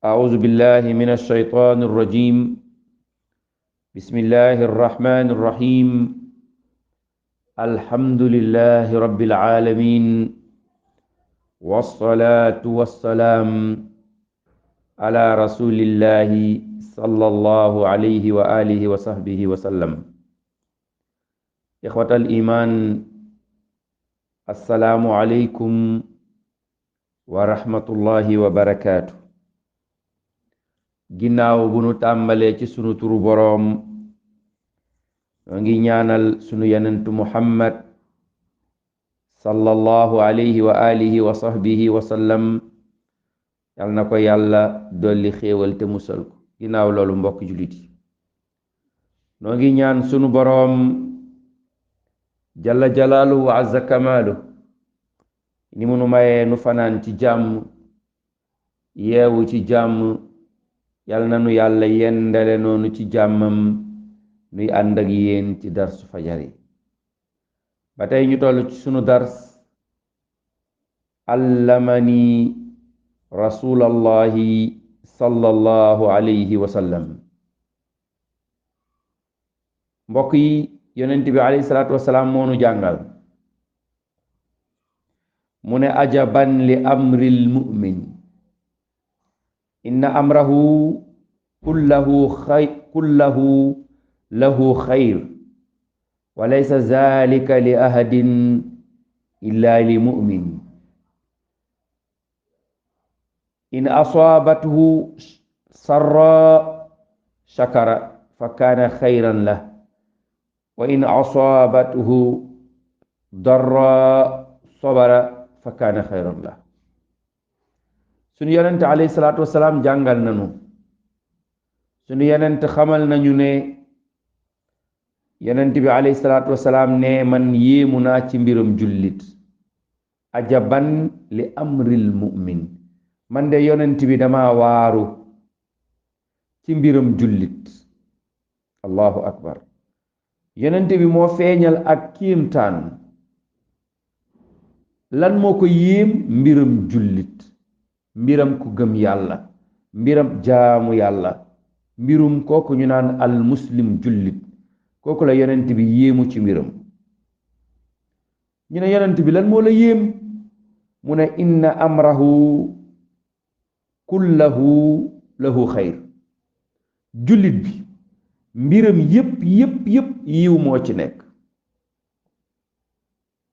أعوذ بالله من الشيطان الرجيم. بسم الله الرحمن الرحيم. الحمد لله رب العالمين، والصلاة والسلام على رسول الله صلى الله عليه وآله وصحبه وسلم. إخوة الإيمان، السلام عليكم ورحمة الله وبركاته. ginnaaw bu nu tàmbalee ci sunu turu boroom, ñoo ngi ñaanal sunu yenentu muhammad sallallahu alayhi wa alihi wa sahbihi wa sallam, yal na ko yàlla dolli xéewal te musal ko. ginnaaw loolu mbokk jullit yi, ñoo ngi ñaan sunu boroom jalla jalaaluhu wa azza kamaalu ni mu nu mayee nu fanaan ci jàmm, yeewu ci jàmm, yal na nu yàlla yendale noonu ci jàmmam, nuy ànd ak yéen ci darsu fajar yi. ba tey ñu toll ci sunu dars allamani rasulallahi sallallahu alayhi wa sallam. mbokk yi, yonent bi alayhi salaatu wasalaam moo nu jàngal, mu ne ajaban li amril mu'min, inna amrahu kullahu lahu xayr, wa laysa zalika li ahadin illa li mu'min. in asaabathu sarra shakara fa kaana xayran lah, wa in asaabathu darra sabara fa kaana xayran lah. sunu yonent alayhi salaatu wasalaam jàngal nañu, sunu yonent xamal nañu ne yonent bi alayhi salaatu wasalaam ne man yéemu naa ci mbirum jullit. ajaban li amril mu'min, man de yonent bi dama waaru ci mbirum jullit. allahu akbar. yonent bi moo feeñal ak kiimtaan. lan moo ko yéem? mbirum jullit, mbiram ku gëm yàlla, mbiram jaamu yàlla, mbirum kooku ñu naan al muslim jullit, kooku la yonent bi yéemu ci mbiram. ñu ne yonent bi lan moo la yéem? mu ne inna amrahu kullahu lahu xayr. jullit bi mbiram yépp yiw moo ci nekk.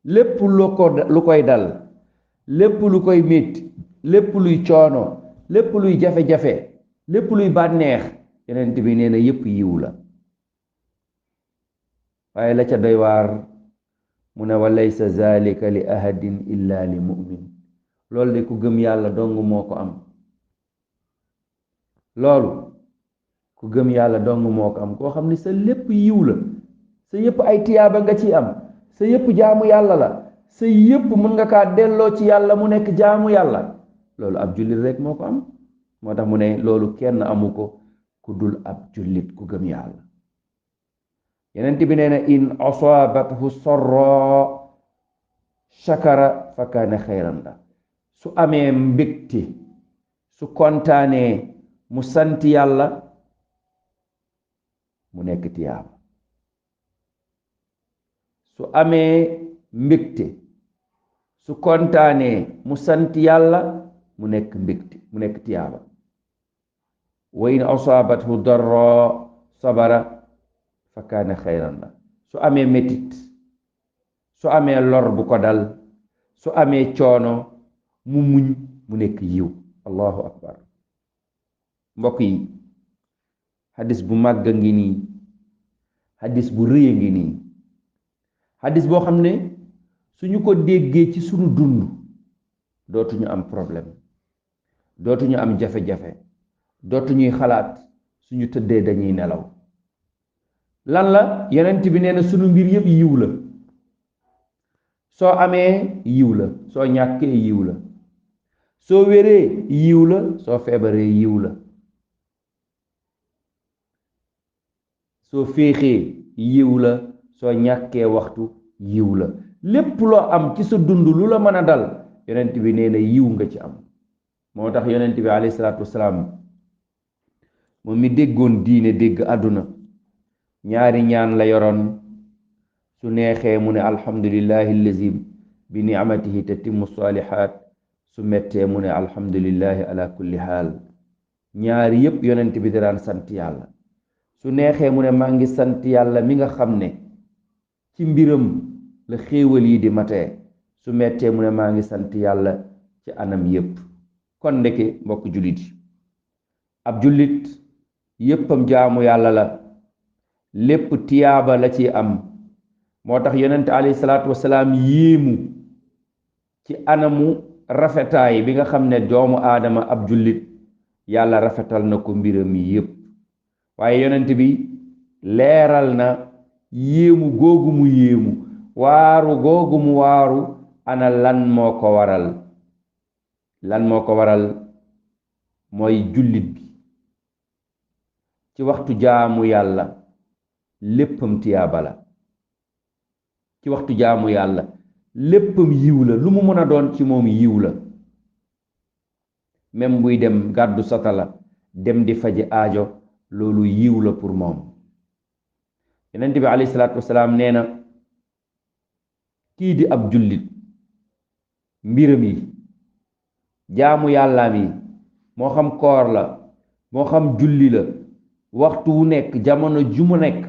lépp lu koy dal, lépp lu koy métti, lépp luy coono, lépp luy jafe-jafe, lépp luy bànneex, yonent bi nee na yépp yiw la. waaye la ca doy waar, mu ne wa laysa zalika li ahadin illa li mu'min. loolu de ku gëm yàlla dong moo ko am. loolu ku gëm yàlla dong moo ko am, koo xam ne sa lépp yiw la, sa yépp ay tiyaaba nga ci am, sa yépp jaamu yàlla la, sa yépp mën nga kaa delloo ci yàlla mu nekk jaamu yàlla. loolu ab jullit rek moo ko am. moo tax mu ne loolu kenn amu ko ku dul ab jullit ku gëm yàlla. yenent bi nee na in asaabathu sarra shakara fa kaana xayran la. su amee mbégte, su kontaanee, mu sant yàlla, mu nekk tiyaaba. su amee mbégte, su kontaanee, mu sant yàlla, mu nekk mbégte, mu nekk tiyaaba. wa in asaabathu darra sabara fa kaana xayran la. su amee metit, su amee lor bu ko dal, su amee coono, mu muñ, mu nekk yiw. allahu akbar. mbokk yi, hadis bu màgg a ngi nii, hadis bu rëy a ngi nii, hadis boo xam ne suñu ko déggee ci sunu dund dootuñu am problème, dootuñu am jafe-jafe, dootuñuy xalaat, suñu tëddee dañuy nelaw. lan la? yonent bi nee na sunu mbir yépp yiw la. soo amee yiw la, soo ñàkkee yiw la, soo wéree yiw la, soo feebaree yiw la, soo féexee yiw la, soo ñàkkee waxtu yiw la. lépp loo am ci sa dund lu la mën a dal, yonent bi nee na yiw nga ci am. moo tax yonent bi alayhi salaatu wasalaam moom mi déggoon diine dégg àdduna ñaari ñaan la yoroon su neexee mu ne alhamdulillahi allazi bi ni'matihi tatimmu salihat su mettee mu ne alhamdulillahi ala kulli haal ñaari yépp yonent bi daan sant yàlla su neexee mu ne maa ngi sant yàlla mi nga xam ne ci mbiram la xéewal yi di matee su mettee mu ne maa ngi sant yàlla ci anam yépp kon ndeke mbokk jullit yi ab jullit yéppam jaamu yàlla la lépp tiyaaba la ci am moo tax yonent alayhi salaatu wasalaam yéemu ci anamu rafetaay bi nga xam ne doomu aadama ab jullit yàlla rafetal na ko mbiram yépp waaye yonent bi leeral na yéemu googu mu yéemu waaru googu mu waaru ana lan moo ko waral mooy jullit bi ci waxtu jaamu yàlla léppam tiyaaba la ci waxtu jaamu yàlla léppam yiw la lu mu mën a doon ci moom yiw la même buy dem gàddu satala dem di faji aajo loolu yiw la pour moom yonent bi alayhi salaatu wasalaam nee na kii di ab jullit mbiram yi jaamu yàllaam yi moo xam koor la moo xam julli la waxtu wu nekk jamono ju mu nekk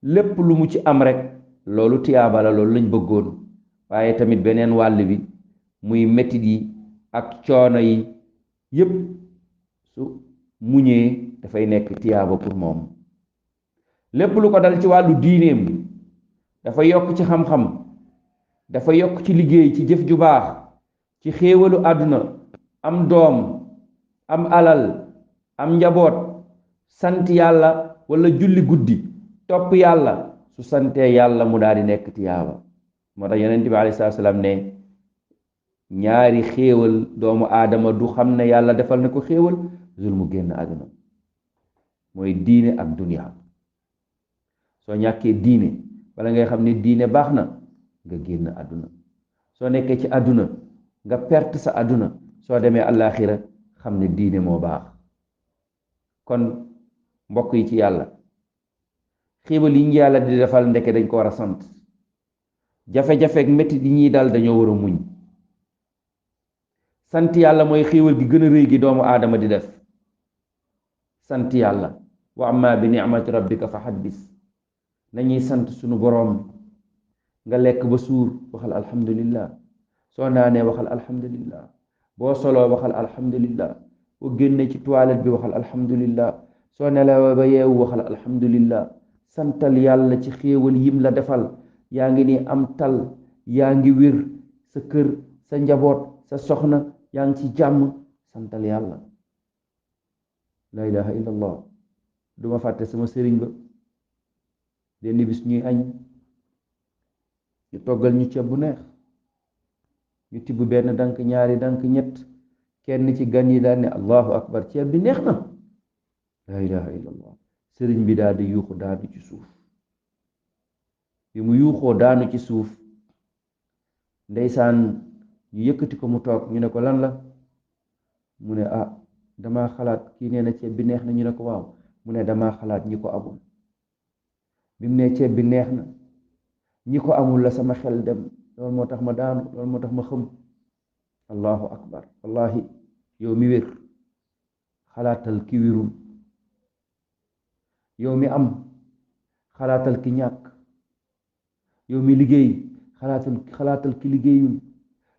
lépp lu mu ci am rek loolu tiyaaba la loolu lañ bëggoon waaye tamit beneen wàll bi muy metit yi ak coono yi yépp su muñee dafay nekk tiyaaba pour moom lépp lu ko dal ci wàllu diineem dafa yokk ci xam-xam dafa yokk ci liggéey ci jëf ju baax ci xéewalu àdduna am doom am alal am njaboot sant yàlla wala julli guddi topp yàlla su santee yàlla mu daal di nekk tiyaaba moo tax yonent bi alayhi salaatu salaam ne ñaari xéewal doomu aadama du xam ne yàlla defal na ko xéewal zul mu génn àdduna mooy diine ak dunya soo ñàkkee diine wala ngay xam ne diine baax na nga génn àdduna soo nekkee ci àdduna nga perte sa àdduna soo demee àllaaxira xam ne diine moo baax kon mbokk yi ci yàlla xéewal yi ñu yàlla di defal ndeke dañ ko war a sant jafe-jafe ak metti yi ñuy dal dañoo war a muñ sant yàlla mooy xéewal gi gën a rëy gi doomu aadama di def sant yàlla wa amma bi ni'mati rabbika fa haddis nañuy sant sunu boroom nga lekk ba suur waxal alhamdulillah soo naanee waxal alhamdulillah boo soloo waxal alhamdulillah boo génnee ci toilette bi waxal alhamdulillah soo nelawee ba yeewu waxal alhamdulillah santal yàlla ci xéewal yim la defal yaa ngi ni am tal yaa ngi wér sa kër sa njaboot sa soxna yaa ngi ci jàmm santal yàlla la ilaha illallah duma fàtte sama sëriñ ba benn bis ñuy añ ñu toggal ñu ceeb bu neex ñu tibb benn dank ñaari dank ñett kenn ci gan yi daal ne allahu akbar ceeb bi neex na la ilaha illallah sëriñ bi daal di yuuxu daanu ci suuf bi mu yuuxoo daanu ci suuf ndeysaan ñu yëkkati ko mu toog ñu ne ko lan la mu ne ah damaa xalaat kii nee na ceeb bi neex na ñu ne ko waaw mu ne damaa xalaat ñi ko amul bi mu ne ceeb bi neex na ñi ko amul la sama xel dem loolu moo tax ma daanu loolu moo tax ma xëm allahu akbar wallahi yow mi wér xalaatal ki wérul yow mi am xalaatal ki ñàkk yow mi liggéey xalaatal ki liggéeyul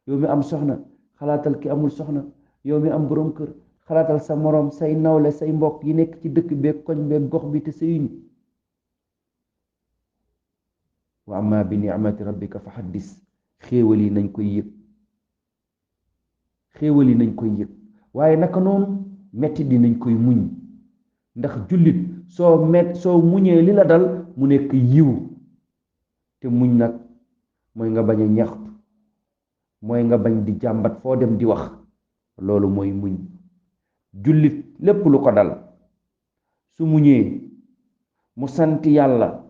yow mi am soxna xalaatal ki amul soxna yow mi am boroom kër xalaatal sa moroom say nawle say mbokk yi nekk ci dëkk beeg koñ beeg gox bi te sëyuñu wa amma bi ni'mati rabbika fa haddis xéewal yi nañ koy yëg xéewal yi nañ koy yëg waaye naka noonu metti di nañ koy muñ ndax jullit soo muñee li la dal mu nekk yiw te muñ nag mooy nga bañ a ñaxtu mooy nga bañ di jàmbat foo dem di wax loolu mooy muñ jullit lépp lu ko dal su muñee mu sant yàlla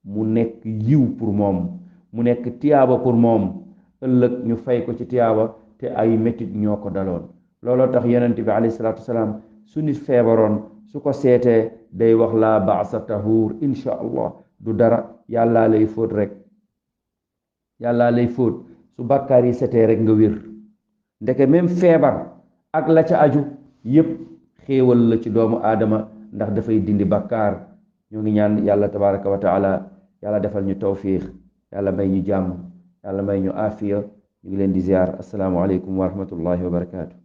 mu nekk yiw pour moom mu nekk tiyaaba pour moom ëllëg ñu fay ko ci tiyaaba te ay metit ñoo ko daloon looloo tax yonent bi alayhi salaatu wasalaam su nit feebaroon su ko seetee day wax laa baasa tahuur insha allah du dara yàllaa lay fóot rek yàllaa lay fóot su bàkkaar yi setee rek nga wér ndeke même feebar ak la ca aju yépp xéewal la ci doomu aadama ndax dafay dindi bàkkaar ñoo ngi ñaan yàlla tabaraka wa taala yàlla defal ñu tawfiix yàlla may ñu jàmm yàlla may ñu aafiya ñu ngi leen di ziar assalaamu aleykum wa rahmatullahi wa barakaatu